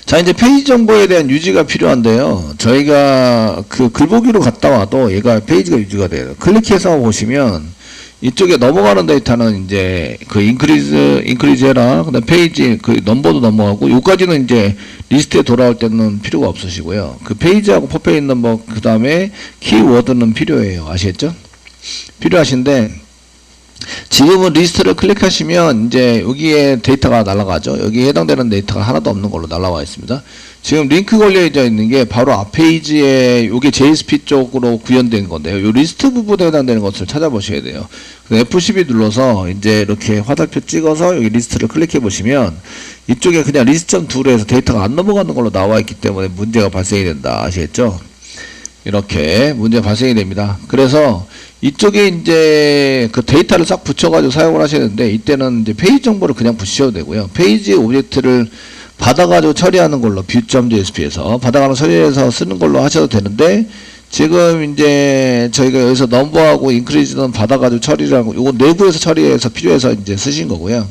자, 이제 페이지 정보에 대한 유지가 필요한데요. 저희가 그 글보기로 갔다 와도 얘가 페이지가 유지가 돼요. 클릭해서 보시면 이쪽에 넘어가는 데이터는 이제 그 인크리즈 해라. 그 다음 페이지 그 넘버도 넘어가고 요까지는 이제 리스트에 돌아올 때는 필요가 없으시고요. 그 페이지하고 퍼페이지 넘버 그 다음에 키워드는 필요해요. 아시겠죠? 필요하신데 지금은 리스트를 클릭하시면 이제 여기에 데이터가 날아가죠. 여기에 해당되는 데이터가 하나도 없는 걸로 날아와 있습니다. 지금 링크 걸려져 있는 게 바로 앞 페이지에 이게 JSP 쪽으로 구현된 건데요. 이 리스트 부분에 해당되는 것을 찾아보셔야 돼요. F12 눌러서 이제 이렇게 화살표 찍어서 여기 리스트를 클릭해 보시면 이쪽에 그냥 리스트.2로 해서 데이터가 안 넘어가는 걸로 나와 있기 때문에 문제가 발생이 된다. 아시겠죠? 이렇게 문제가 발생이 됩니다. 그래서 이쪽에 이제 그 데이터를 싹 붙여가지고 사용을 하시는데 이때는 이제 페이지 정보를 그냥 붙이셔도 되고요. 페이지 오브젝트를 받아가지고 처리하는 걸로 view.jsp에서 받아가는 처리해서 쓰는 걸로 하셔도 되는데 지금 이제 저희가 여기서 넘버하고 인크리즈는 받아가지고 처리를 하고 이거 내부에서 처리해서 필요해서 이제 쓰신 거고요.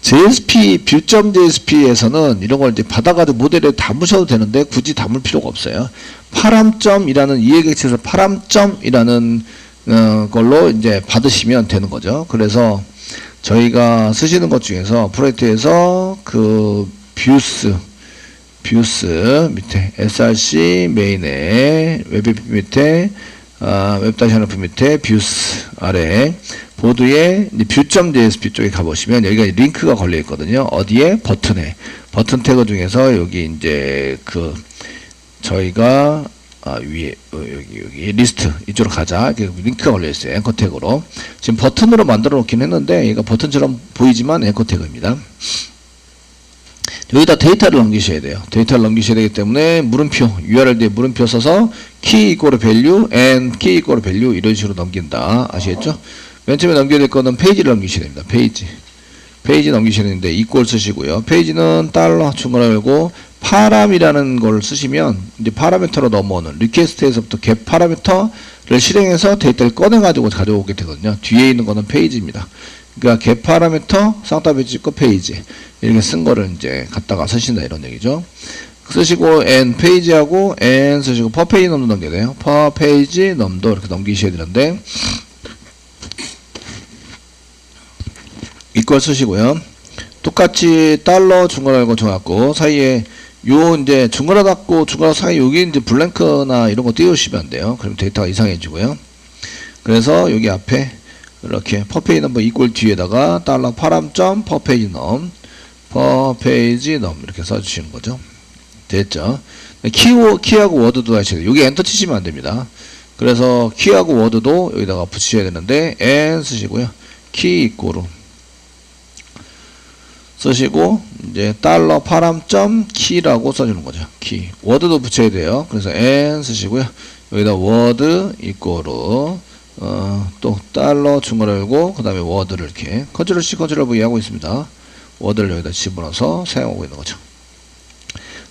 JSP, view.jsp에서는 이런 걸 이제 받아가지고 모델에 담으셔도 되는데 굳이 담을 필요가 없어요. 파람점이라는 이해객체에서 파람점이라는 걸로 이제 받으시면 되는 거죠. 그래서 저희가 쓰시는 것 중에서 프로젝트에서 그 뷰스 밑에 src 메인에 웹 밑에 웹-하이프 밑에 뷰스 아래 보드에 view.jsp 쪽에 가보시면 여기가 링크가 걸려 있거든요. 어디에? 버튼에. 버튼 태그 중에서 여기 이제 그 저희가 위에 여기 리스트 이쪽으로 가자. 링크가 걸려 있어요. 앵커 태그로. 지금 버튼으로 만들어 놓긴 했는데 얘가 버튼처럼 보이지만 앵커 태그입니다. 여기다 데이터를 넘기셔야 돼요. 데이터를 넘기셔야 되기 때문에 물음표 URL 뒤에 물음표 써서 key equal value and key equal value 이런 식으로 넘긴다. 아시겠죠? 맨 처음에 넘겨야 될 거는 페이지를 넘기셔야 됩니다. 페이지 넘기셔야 되는데 equal 쓰시고요. 페이지는 달러 중괄호 열고 파람이라는 걸 쓰시면 이제 파라미터로 넘어오는 리퀘스트에서부터 get 파라미터를 실행해서 데이터를 꺼내가지고 가져오게 되거든요. 뒤에 있는 거는 페이지입니다. 그러니까 get 파라미터 쌍따비 찍고 페이지 이렇게 쓴 거를 이제 갖다가 쓰신다 이런 얘기죠. 쓰시고 n 페이지하고 n 쓰시고 per 페이지 넘도 넘겨야 돼요. per 페이지 넘도 이렇게 넘기셔야 되는데 이걸 쓰시고요. 똑같이 달러 중괄호 정하고 사이에 요 이제 중괄호 닫고 중괄호 사이 여기 이제 블랭크나 이런 거 띄우시면 안 돼요. 그럼 데이터가 이상해지고요. 그래서 여기 앞에 이렇게 per 페이지 넘버 이꼴 뒤에다가 달러 파람점 per 페이지 넘 per 페이지 넘 이렇게 써주시는 거죠. 됐죠? 키하고 워드도 하셔야 돼요. 여기 엔터 치시면 안 됩니다. 그래서 키하고 워드도 여기다가 붙이셔야 되는데 n 쓰시고요. 키 이꼬로 쓰시고 이제 달러 파람점 키라고 써주는 거죠. 키 워드도 붙여야 돼요. 그래서 n 쓰시고요. 여기다 워드 이꼬로 또 달러 중괄호 열고 그 다음에 워드를 이렇게 컨트롤 C 컨트롤 V 하고 있습니다. 워드를 여기다 집어넣어서 사용하고 있는 거죠.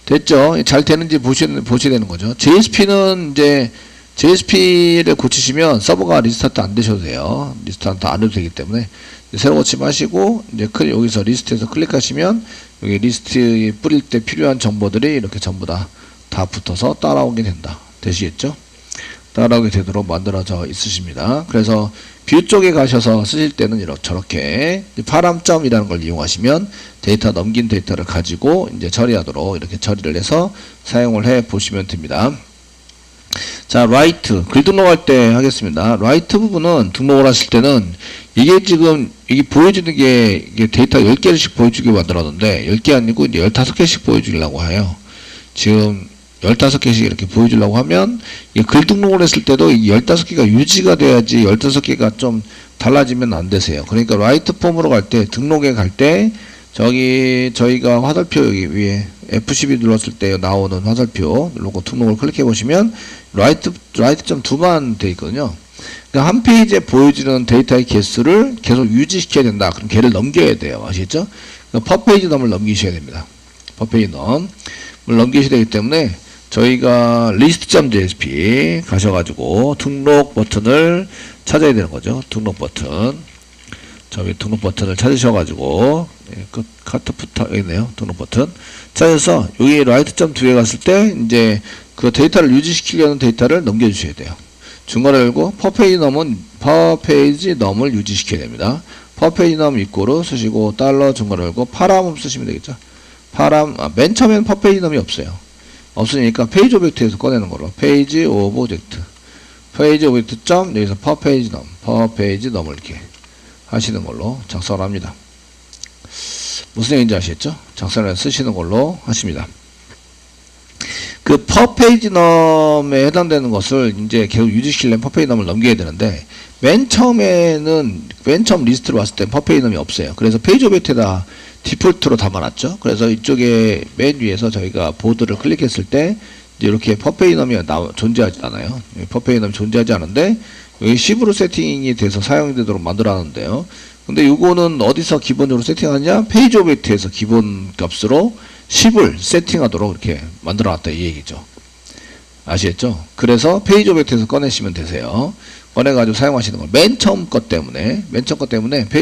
됐죠? 잘 되는지 보셔야 되는 거죠. JSP는 이제 JSP를 고치시면 서버가 리스타트 안 되셔도 돼요. 리스타트 안 해도 되기 때문에 새로 고치 마시고 이제 여기서 리스트에서 클릭하시면 여기 리스트에 뿌릴 때 필요한 정보들이 이렇게 전부 다 붙어서 따라오게 된다. 되시겠죠? 따라오게 되도록 만들어져 있으십니다. 그래서 뷰 쪽에 가셔서 쓰실 때는 저렇게 파람점이라는 걸 이용하시면 데이터 넘긴 데이터를 가지고 이제 처리하도록 이렇게 처리를 해서 사용을 해 보시면 됩니다. 자, 라이트 글 등록할 때 하겠습니다. 라이트 부분은 등록을 하실 때는 이게 지금 이게 보여주는 게 이게 데이터 10개씩 보여주게 만들었는데 10개 아니고 이제 15개씩 보여주려고 해요. 지금 15개씩 이렇게 보여주려고 하면 이 글 등록을 했을 때도 이 15개가 유지가 돼야지 15개가 좀 달라지면 안 되세요. 그러니까 라이트 폼으로 갈 때 등록에 갈 때 저기 저희가 화살표 여기 위에 F12 눌렀을 때 나오는 화살표 누르고 등록을 클릭해 보시면 라이트.2만 돼 있거든요. 그러니까 한 페이지에 보여지는 데이터의 개수를 계속 유지시켜야 된다. 그럼 걔를 넘겨야 돼요. 아시겠죠? 그러니까 per 페이지 넘을 넘기셔야 됩니다. per 페이지 넘을 넘기셔야 되기 때문에 저희가 list.jsp 가셔가지고 등록 버튼을 찾아야 되는 거죠. 등록 버튼. 저기 등록 버튼을 찾으셔가지고 예, 그 카트 부터 여기 있네요. 등록 버튼. 자, 그래서 여기 라이트 점 2에 갔을 때 이제 그 데이터를 유지시키려는 데이터를 넘겨주셔야 돼요. 중괄호 열고 퍼페이지 넘을 유지시켜야 됩니다. 퍼페이지 넘 이꼬르 쓰시고 달러 중괄호 열고 파라멈 쓰시면 되겠죠. 맨 처음에는 퍼페이지 넘이 없어요. 없으니까 페이지 오브젝트에서 꺼내는 걸로 페이지 오브젝트 점 여기서 퍼페이지 넘을 이렇게 하시는 걸로 작성을 합니다. 무슨 얘기인지 아시겠죠? 작성을 쓰시는 걸로 하십니다. 그 퍼페이지 넘에 해당되는 것을 이제 계속 유지시키려면 퍼페이지 넘을 넘겨야 되는데 맨 처음 리스트로 왔을 때 퍼페이지 넘이 없어요. 그래서 페이지 오브젝트에다 디폴트로 담아놨죠. 그래서 이쪽에 맨 위에서 저희가 보드를 클릭했을 때 이제 이렇게 퍼페이지 넘이 존재하지 않아요. 퍼페이지 넘이 존재하지 않은데 여기 10으로 세팅이 돼서 사용되도록 만들어놨는데요. 근데 이거는 어디서 기본적으로 세팅하냐? 페이지 오브젝트에서 기본 값으로 10을 세팅하도록 이렇게 만들어놨다 이 얘기죠. 아시겠죠? 그래서 페이지 오브젝트에서 꺼내시면 되세요. 꺼내가지고 사용하시는 걸 맨 처음 것 때문에 페이지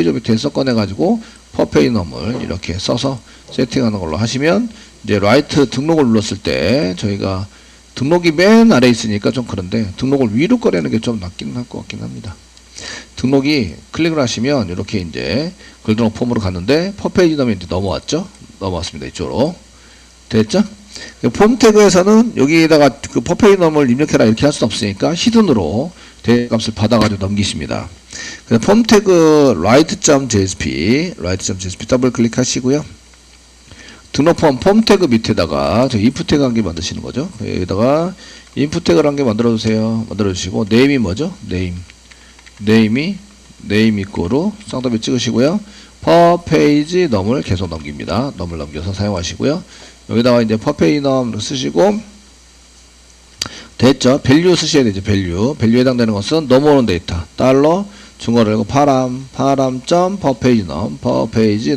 오브젝트에서 꺼내가지고 퍼페이지 넘을 이렇게 써서 세팅하는 걸로 하시면 이제 라이트 등록을 눌렀을 때 저희가 등록이 맨 아래에 있으니까 좀 그런데 등록을 위로 꺼내는 게 좀 낫긴 할 것 같긴 합니다. 등록이 클릭을 하시면 이렇게 이제 글 등록 폼으로 갔는데 퍼페이지 넘이 이제 넘어왔습니다. 이쪽으로 됐죠? 폼 태그에서는 여기에다가 그 퍼페이지 넘을 입력해라 이렇게 할 수 없으니까 히든으로 데이터 값을 받아가지고 넘기십니다. 그래서 폼 태그 write.jsp 더블 클릭하시고요. 등록 폼 태그 밑에다가 저 input 태그 한 개 만드시는 거죠. 여기다가 input 태그를 한 개 만들어주세요. 만들어주시고 네임이 뭐죠? 네임 이꼬로 쌍따비 찍으시고요. 퍼페이지 넘을 계속 넘깁니다. 넘을 넘겨서 사용하시고요. 여기다가 이제 퍼페이지 넘을 쓰시고 됐죠? 밸류 쓰셔야 되죠. 밸류에 해당되는 것은 넘어오는 데이터 달러 중괄호 열고 파람 퍼페이지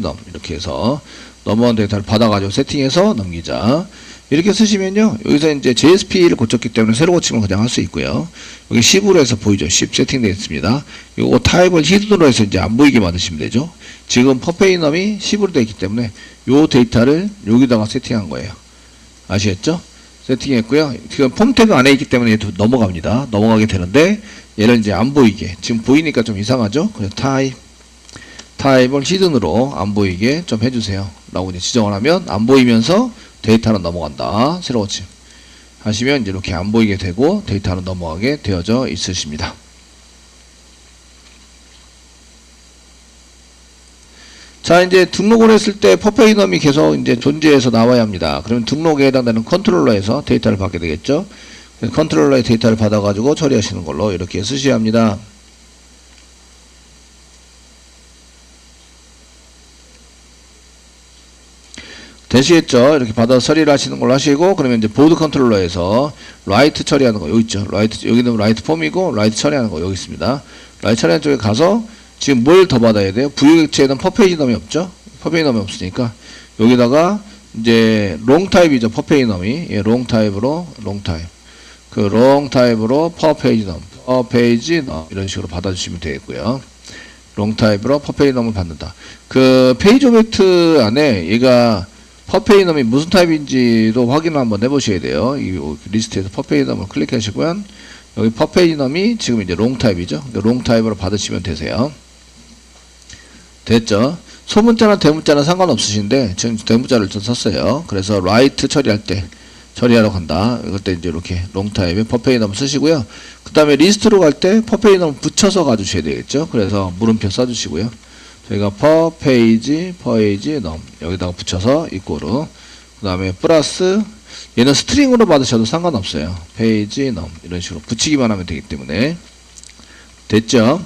넘 이렇게 해서 넘어오는 데이터를 받아가지고 세팅해서 넘기자. 이렇게 쓰시면요. 여기서 이제 JSP를 고쳤기 때문에 새로 고침을 그냥 할 수 있고요. 여기 10으로 해서 보이죠. 10 세팅되어 있습니다. 이거 타입을 히든으로 해서 이제 안 보이게 만드시면 되죠. 지금 퍼페이지 넘이 10으로 되어 있기 때문에 요 데이터를 여기다가 세팅한 거예요. 아시겠죠? 세팅했고요. 지금 폼 태그 안에 있기 때문에 얘도 넘어가게 되는데 얘를 이제 안 보이게 지금 보이니까 좀 이상하죠? 그래서 타입을 히든으로 안 보이게 좀 해주세요. 라고 이제 지정을 하면 안 보이면서 데이터는 넘어간다. 새로 고침 하시면 이제 이렇게 안 보이게 되고 데이터는 넘어가게 되어져 있으십니다. 자, 이제 등록을 했을 때 퍼페이지 넘이 계속 이제 존재해서 나와야 합니다. 그러면 등록에 해당되는 컨트롤러에서 데이터를 받게 되겠죠. 컨트롤러의 데이터를 받아가지고 처리하시는 걸로 이렇게 쓰셔야 합니다. 되시겠죠? 이렇게 받아서 처리를 하시는 걸로 하시고, 그러면 이제 보드 컨트롤러에서 라이트 처리하는 거, 여기 있죠? 여기는 라이트 폼이고, 라이트 처리하는 거, 여기 있습니다. 라이트 처리하는 쪽에 가서, 지금 뭘 더 받아야 돼요? 부유객체에는 퍼페이지 넘이 없죠? 퍼페이지 넘이 없으니까, 여기다가, 이제, 롱 타입이죠? 퍼페이지 넘이. 예, 롱 타입으로, 퍼페이지 넘. 이런 식으로 받아주시면 되겠고요. 롱 타입으로 퍼페이지 넘을 받는다. 그, 페이지 오브젝트 안에 얘가, 퍼페이지 넘이 무슨 타입인지도 확인을 한번 해보셔야 돼요. 이 리스트에서 퍼페이지 넘을 클릭하시고요. 여기 퍼페이지 넘이 지금 이제 롱 타입이죠. 롱 타입으로 받으시면 되세요. 됐죠? 소문자나 대문자는 상관없으신데 지금 대문자를 좀 썼어요. 그래서 라이트 처리하러 간다. 이럴 때 이제 이렇게 롱 타입에 퍼페이지 넘 쓰시고요. 그 다음에 리스트로 갈 때 퍼페이지 넘 붙여서 가주셔야 되겠죠. 그래서 물음표 써주시고요. 저희가 퍼페이지 넘 여기다가 붙여서 이꼬르 그 다음에 플러스 얘는 스트링으로 받으셔도 상관없어요. 페이지 넘 이런 식으로 붙이기만 하면 되기 때문에 됐죠?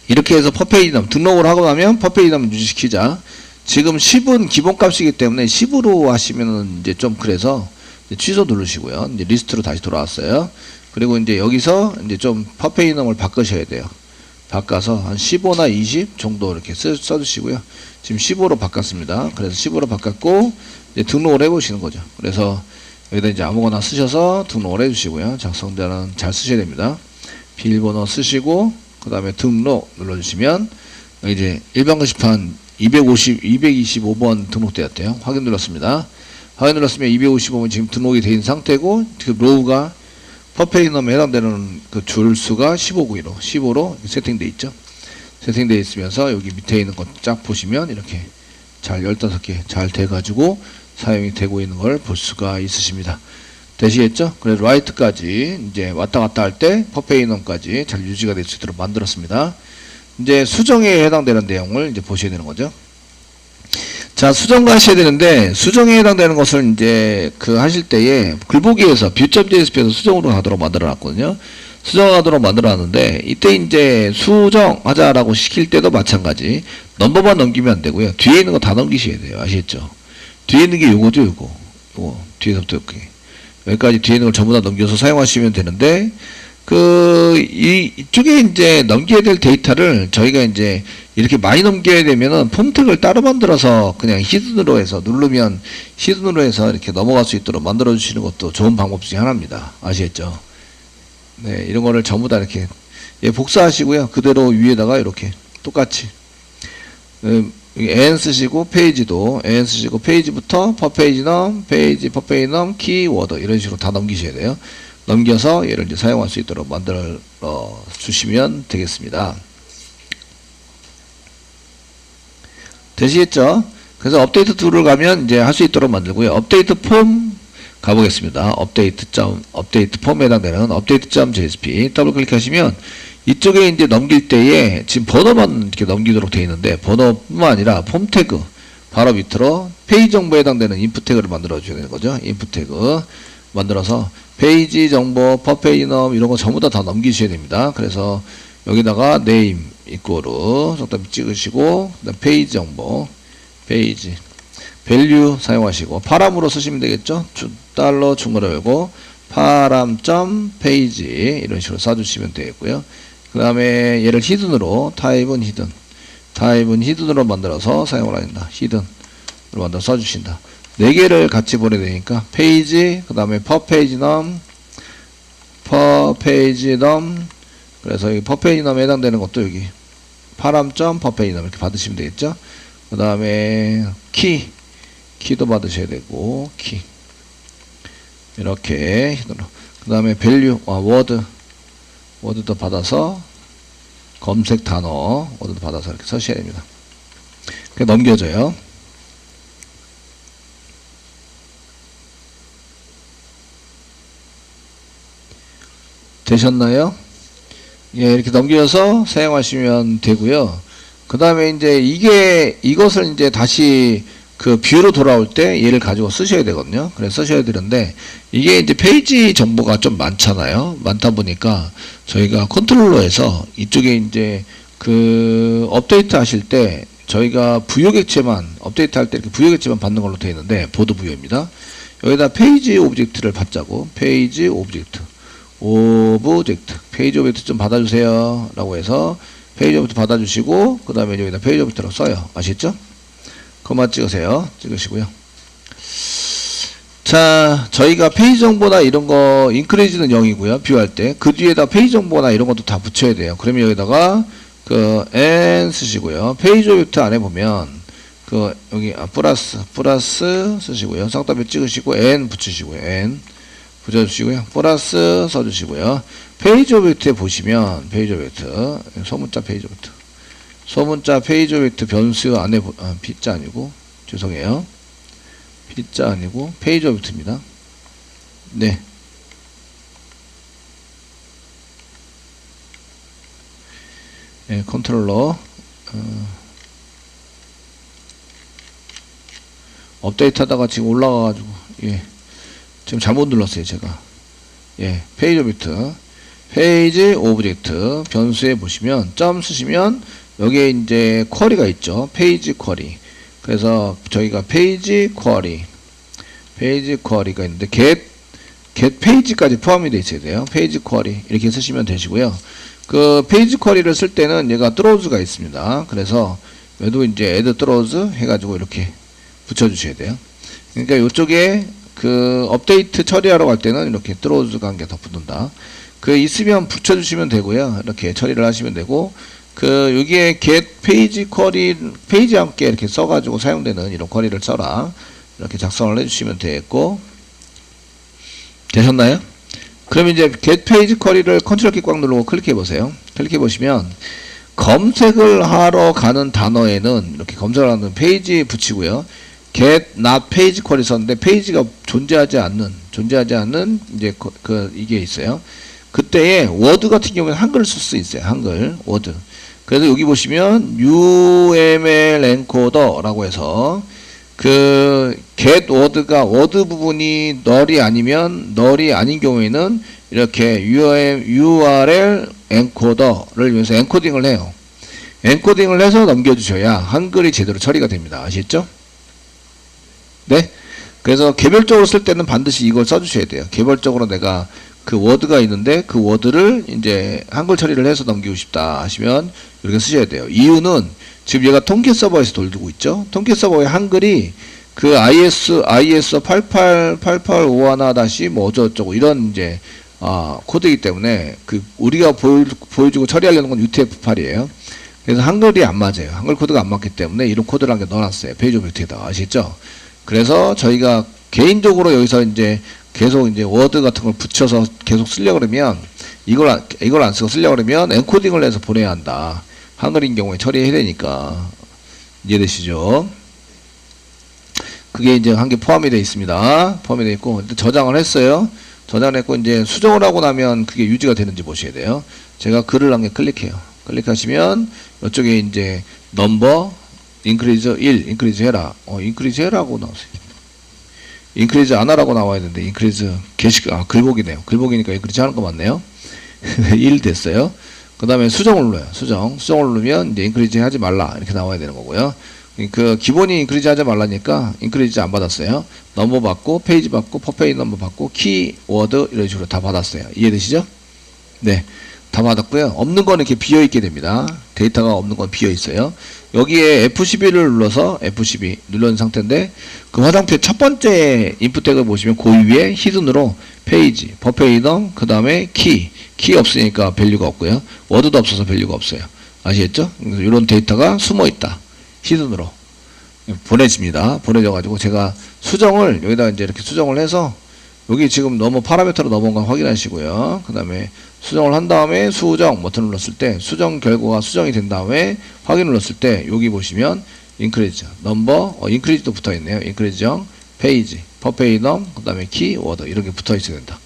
이렇게 해서 퍼페이지 넘 등록을 하고 나면 퍼페이지 넘 유지시키자. 지금 10은 기본값이기 때문에 10으로 하시면은 이제 좀 그래서 이제 취소 누르시고요. 이제 리스트로 다시 돌아왔어요. 그리고 이제 여기서 이제 좀 퍼페이지 넘을 바꾸셔야 돼요. 바꿔서 한 15나 20 정도 이렇게 써주시고요. 지금 15로 바꿨습니다. 그래서 15로 바꿨고 이제 등록을 해보시는 거죠. 그래서 여기다 이제 아무거나 쓰셔서 등록을 해주시고요. 작성자는 잘 쓰셔야 됩니다. 비밀번호 쓰시고 그 다음에 등록 눌러주시면 이제 일반 게시판 225번 등록되었대요. 확인 눌렀습니다. 확인 눌렀으면 255번 지금 등록이 되어 있는 상태고, 그 로우가 퍼페이넘에 해당되는 그 줄수가 15로 세팅되어 있죠. 세팅되어 있으면서 여기 밑에 있는 것 쫙 보시면 이렇게 잘 15개 잘 돼가지고 사용이 되고 있는 걸 볼 수가 있으십니다. 되시겠죠? 그래서 라이트까지 이제 왔다 갔다 할 때 퍼페이넘까지 잘 유지가 될 수 있도록 만들었습니다. 이제 수정에 해당되는 내용을 이제 보셔야 되는 거죠. 자, 수정과 하셔야 되는데, 수정에 해당되는 것을 이제 그 하실 때에 글보기에서 view.jsp에서 수정으로 하도록 만들어 놨거든요. 수정하도록 만들어 놨는데, 이때 이제 수정하자라고 시킬 때도 마찬가지. 넘버만 넘기면 안 되고요. 뒤에 있는 거 다 넘기셔야 돼요. 아시겠죠? 뒤에 있는 게 요거죠, 요거. 뒤에서부터 이렇게. 여기까지 뒤에 있는 걸 전부 다 넘겨서 사용하시면 되는데, 이쪽에 이제 넘겨야 될 데이터를 저희가 이제 이렇게 많이 넘겨야 되면은 폼택을 따로 만들어서 그냥 히든으로 해서 누르면 히든으로 해서 이렇게 넘어갈 수 있도록 만들어 주시는 것도 좋은 방법 중에 하나입니다. 아시겠죠? 네, 이런 거를 전부 다 이렇게 복사하시고요. 그대로 위에다가 이렇게 똑같이 n 쓰시고 페이지도 n 쓰시고 페이지부터 퍼페이지넘, 페이지 퍼페이넘, 키워드 이런 식으로 다 넘기셔야 돼요. 넘겨서 얘를 이제 사용할 수 있도록 만들어 주시면 되겠습니다. 되시겠죠? 그래서 업데이트 툴을 가면 이제 할 수 있도록 만들고요. 업데이트 폼 가보겠습니다. 업데이트 폼에 해당되는 업데이트.jsp 더블 클릭하시면 이쪽에 이제 넘길 때에 지금 번호만 이렇게 넘기도록 되어 있는데 번호뿐만 아니라 폼 태그 바로 밑으로 페이지 정보에 해당되는 인풋 태그를 만들어 줘야 되는 거죠. 인풋 태그 만들어서 페이지 정보, 퍼페이넘 이런 거 전부 다 넘기셔야 됩니다. 그래서 여기다가 네임 이꼬르 적당히 찍으시고 그다음 페이지 정보, 페이지 밸류 사용하시고 파람으로 쓰시면 되겠죠. 달러 중괄호 열고 파람 페이지 이런 식으로 써주시면 되겠고요. 그 다음에 얘를 히든으로 타입은 히든으로 만들어서 사용을 한다. 히든으로 만들어 써주신다. 4개를 같이 보내야 되니까 페이지 그 다음에 퍼페이지넘 그래서 이 퍼페이지넘에 해당되는 것도 여기 파람.퍼페이지넘 이렇게 받으시면 되겠죠. 그 다음에 키도 받으셔야 되고 키 이렇게 히든으로 그 다음에 밸류 워드도 받아서 검색 단어 워드도 받아서 이렇게 써셔야 됩니다. 그게 넘겨져요. 되셨나요? 예, 이렇게 넘겨서 사용하시면 되고요. 그 다음에 이제 이것을 이제 다시 그 뷰로 돌아올 때 얘를 가지고 쓰셔야 되거든요. 그래서 쓰셔야 되는데 이게 이제 페이지 정보가 좀 많잖아요. 많다 보니까 저희가 컨트롤러에서 이쪽에 이제 그 업데이트 하실 때 저희가 부여 객체만 업데이트 할 때 이렇게 부여 객체만 받는 걸로 되어 있는데 보드 부여입니다. 여기다 페이지 오브젝트를 받자고 페이지 오브젝트 페이지 오브젝트 좀 받아주세요 라고 해서 페이지 오브젝트 받아주시고 그 다음에 여기다 페이지 오브젝트라고 써요. 아시겠죠? 그것만 찍으시고요. 자, 저희가 페이지 정보나 이런 거 인크리즈는 0이고요. 뷰할 때 그 뒤에다 페이지 정보나 이런 것도 다 붙여야 돼요. 그러면 여기다가 그 n 쓰시고요. 페이지 오브젝트 안에 보면 그 여기 플러스 쓰시고요. 쌍따옴 찍으시고 n 붙이시고요. n 붙여주시고요. 플러스 써주시고요. 페이지 오브젝트에 보시면 페이지 오브젝트 소문자 페이지 오브젝트 소문자 페이지 오브젝트 변수 안에 P자 아니고 죄송해요. P자 아니고 페이지 오브젝트입니다. 네. 네, 컨트롤러 업데이트 하다가 지금 올라가가지고 예. 지금 잘못 눌렀어요, 제가. 예, 페이지 오브젝트. 페이지 오브젝트 변수에 보시면 점 쓰시면 여기에 이제 쿼리가 있죠. 페이지 쿼리. 그래서 저희가 페이지 쿼리가 있는데 get 페이지까지 포함이 되어 있어야 돼요. 페이지 쿼리 이렇게 쓰시면 되시고요. 그 페이지 쿼리를 쓸 때는 얘가 throws 있습니다. 그래서 얘도 이제 add throws 해가지고 이렇게 붙여주셔야 돼요. 그러니까 이쪽에 그 업데이트 처리하러 갈 때는 이렇게 throws 한 개 더 붙는다. 그 있으면 붙여주시면 되고요. 이렇게 처리를 하시면 되고 여기에 get 페이지 쿼리, 페이지와 함께 이렇게 써가지고 사용되는 이런 쿼리를 써라. 이렇게 작성을 해주시면 되겠고. 되셨나요? 그럼 이제 get 페이지 쿼리를 컨트롤 키 꽉 누르고 클릭해 보세요. 클릭해 보시면 검색을 하러 가는 단어에는 이렇게 검색을 하는 페이지 붙이고요. get not page 쿼리 썼는데 페이지가 존재하지 않는 이제 이게 있어요. 그때에 워드 같은 경우에는 한글을 쓸 수 있어요. 한글 워드. 그래서 여기 보시면 UML 엔코더라고 해서 get word가 워드 부분이 널이 아니면 널이 아닌 경우에는 이렇게 URL 엔코더를 이용해서 엔코딩을 해요. 엔코딩을 해서 넘겨주셔야 한글이 제대로 처리가 됩니다. 아시겠죠? 네. 그래서 개별적으로 쓸 때는 반드시 이걸 써주셔야 돼요. 개별적으로 내가 그 워드가 있는데 그 워드를 이제 한글 처리를 해서 넘기고 싶다 하시면 이렇게 쓰셔야 돼요. 이유는 지금 얘가 통계 서버에서 돌리고 있죠. 통계 서버의 한글이 IS 8851 뭐 어쩌고저쩌고 이런 이제 코드이기 때문에 우리가 보여주고 처리하려는 건 UTF-8이에요. 그래서 한글이 안 맞아요. 한글 코드가 안 맞기 때문에 이런 코드를 한 개 넣어놨어요. 페이지 오브젝트에다가. 아시겠죠? 그래서 저희가 개인적으로 여기서 이제 계속 이제 워드 같은 걸 붙여서 계속 쓰려고 그러면 이걸 안 쓰고 쓰려고 그러면 엔코딩을 해서 보내야 한다. 한글인 경우에 처리해야 되니까. 이해되시죠? 그게 이제 한 개 포함이 되어 있습니다. 포함이 되어 있고, 저장을 했어요. 저장을 했고, 이제 수정을 하고 나면 그게 유지가 되는지 보셔야 돼요. 제가 글을 한 개 클릭해요. 클릭하시면, 이쪽에 이제, 넘버, 인크리즈 1, 인크리즈 해라. 인크리즈 해라고 나오세요. 인크리즈 안 하라고 나와야 되는데, 인크리즈, 글복이네요. 글복이니까 인크리즈 하는 거 맞네요. 1 됐어요. 그 다음에 수정을 눌러요. 수정을 누르면 이제 인크리즈 하지 말라. 이렇게 나와야 되는 거고요. 기본이 인크리즈 하지 말라니까 인크리즈 안 받았어요. 넘버 받고, 페이지 받고, 퍼페이지 넘버 받고, 키워드 이런 식으로 다 받았어요. 이해되시죠? 네. 다 받았고요. 없는 거는 이렇게 비어있게 됩니다. 데이터가 없는 건 비어있어요. 여기에 F12를 눌러서 F12 눌러놓은 상태인데 그 화살표 첫 번째 인풋 태그를 보시면 그 위에 히든으로 페이지, 퍼페이덤, 그 다음에 키 없으니까 밸류가 없고요. 워드도 없어서 밸류가 없어요. 아시겠죠? 이런 데이터가 숨어있다. 히든으로 보내집니다. 보내져가지고 제가 수정을 여기다 이제 이렇게 수정을 해서 여기 지금 너무 파라미터로 넘어온 거 확인하시고요. 그 다음에 수정을 한 다음에 수정 버튼 눌렀을 때 수정 결과가 수정이 된 다음에 확인 눌렀을 때 여기 보시면 인크리즈 넘버 인크리즈도 붙어 있네요. 인크리즈형 페이지 퍼페이덤 그 다음에 키워드 이렇게 붙어 있어야 된다.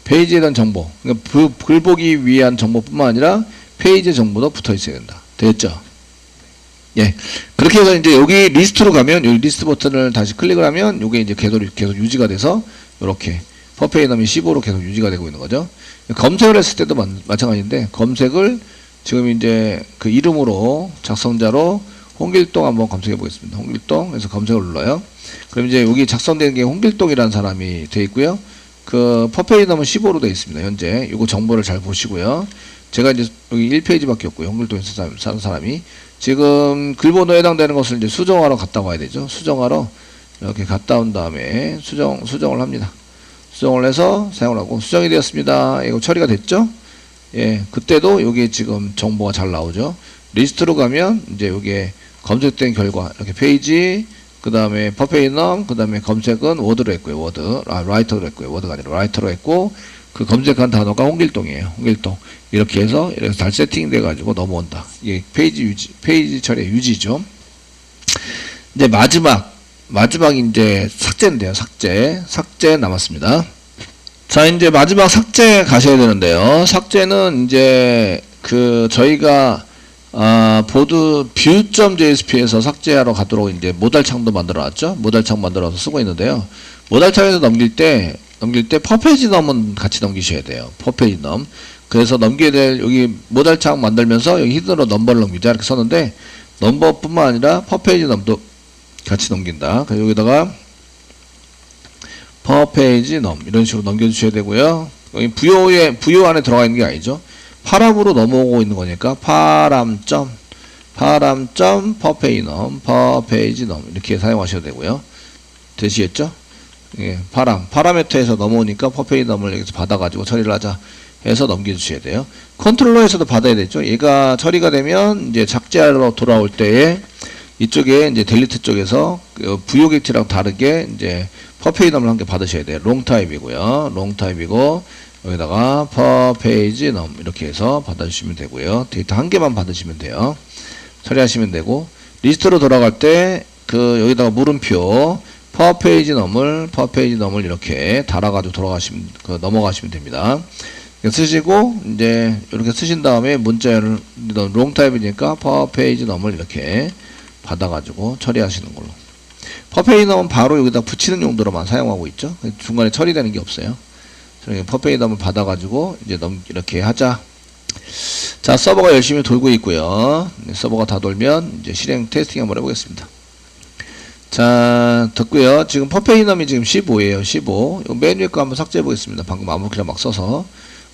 페이지에 대한 정보 그러니까 글 보기 위한 정보뿐만 아니라 페이지 정보도 붙어 있어야 된다. 됐죠? 예. 그렇게 해서 이제 여기 리스트로 가면 여기 리스트 버튼을 다시 클릭을 하면 이게 이제 계속 유지가 돼서 이렇게 퍼페이덤이 15로 계속 유지가 되고 있는 거죠. 검색을 했을 때도 마찬가지인데 검색을 지금 이제 그 이름으로 작성자로 홍길동 한번 검색해 보겠습니다. 홍길동 해서 검색을 눌러요. 그럼 이제 여기 작성되는 게 홍길동이라는 사람이 되어 있고요. 그 퍼페이덤은 15로 되어 있습니다. 현재 이거 정보를 잘 보시고요. 제가 이제 여기 1페이지밖에 없고요. 홍길동에서 사는 사람이 지금 글번호에 해당되는 것을 이제 수정하러 갔다 와야 되죠. 수정하러 이렇게 갔다 온 다음에 수정을 합니다. 수정을 해서 사용을 하고 수정이 되었습니다. 이거 처리가 됐죠? 예, 그때도 여기 지금 정보가 잘 나오죠. 리스트로 가면 이제 여기에 검색된 결과 이렇게 페이지 그 다음에 퍼페이넘 그 다음에 검색은 워드로 했고요. 라이터로 했고요. 워드가 아니라 라이터로 했고 그 검색한 단어가 홍길동이에요. 홍길동 이렇게 해서 잘 세팅돼 가지고 넘어온다. 이게 페이지 처리의 유지죠. 이제 마지막 이제 삭제인데요. 삭제 남았습니다. 자, 이제 마지막 삭제 가셔야 되는데요. 삭제는 이제 저희가 보드 view.jsp에서 삭제하러 가도록 이제 모달창도 만들어 놨죠. 모달창 만들어서 쓰고 있는데요. 모달창에서 넘길 때 퍼페이지 넘은 같이 넘기셔야 돼요. 퍼페이지 넘. 그래서 넘겨야 될 여기 모달창 만들면서 여기 히든으로 넘버를 넘기자 이렇게 썼는데 넘버뿐만 아니라 퍼페이지 넘도 같이 넘긴다. 그래서 여기다가 퍼페이지 넘 이런 식으로 넘겨주셔야 되고요. 여기 부요 안에 들어가 있는 게 아니죠. 파람으로 넘어오고 있는 거니까 파람 퍼페이지 넘 이렇게 사용하셔야 되고요. 되시겠죠? 예, 파라미터에서 넘어오니까 퍼페이지 넘을 여기서 받아가지고 처리를 하자 해서 넘겨주셔야 돼요. 컨트롤러에서도 받아야 되죠. 얘가 처리가 되면 이제 삭제하러 돌아올 때에 이쪽에 이제 델리트 쪽에서 그 부요객티랑 다르게 이제 퍼페이넘을 한 개 받으셔야 돼요. 롱 타입이고요. 롱 타입이고 여기다가 퍼페이지 넘 이렇게 해서 받아주시면 되고요. 데이터 한 개만 받으시면 돼요. 처리하시면 되고 리스트로 돌아갈 때 그 여기다가 물음표 퍼페이지 넘을 이렇게 달아가지고 돌아가시면 넘어가시면 됩니다. 쓰시고 이제 이렇게 쓰신 다음에 문자를 롱 타입이니까 퍼페이지 넘을 이렇게 받아가지고 처리하시는 걸로. 퍼페이지 넘은 바로 여기다 붙이는 용도로만 사용하고 있죠. 중간에 처리되는 게 없어요. 퍼페이지 넘을 받아가지고 이제 이렇게 하자. 자, 서버가 열심히 돌고 있고요. 서버가 다 돌면 이제 실행 테스팅 한번 해보겠습니다. 자, 됐고요. 지금 퍼페이지 넘이 지금 15예요. 15. 요 메뉴에 거 한번 삭제해 보겠습니다. 방금 아무렇게나 막 써서.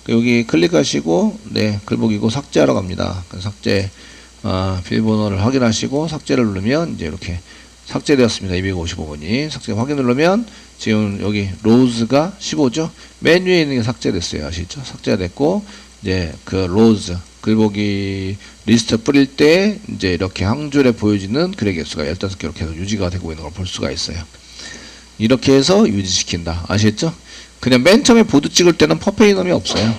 여기 클릭하시고 네, 글보기고 삭제하러 갑니다. 삭제 비밀번호를 확인하시고 삭제를 누르면 이제 이렇게 삭제되었습니다. 255번이 삭제 확인 누르면 지금 여기 로즈가 15죠. 메뉴에 있는 게 삭제됐어요. 아시죠? 삭제가 됐고 이제 그 로즈 글보기 리스트 뿌릴 때 이제 이렇게 한 줄에 보여지는 글의 개수가 15개 이렇게 해서 유지가 되고 있는 걸 볼 수가 있어요. 이렇게 해서 유지시킨다. 아시겠죠? 그냥 맨 처음에 보드 찍을 때는 퍼페이넘이 없어요.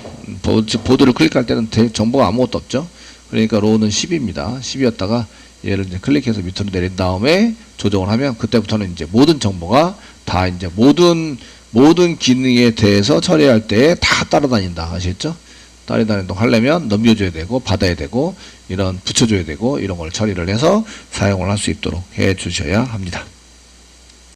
보드를 클릭할 때는 정보가 아무것도 없죠. 그러니까 로우는 10입니다. 10이었다가 얘를 이제 클릭해서 밑으로 내린 다음에 조정을 하면 그때부터는 이제 모든 정보가 다 이제 모든 기능에 대해서 처리할 때 다 따라다닌다. 아시겠죠? 따라다닌다 하려면 넘겨줘야 되고 받아야 되고 이런 붙여줘야 되고 이런 걸 처리를 해서 사용을 할 수 있도록 해 주셔야 합니다.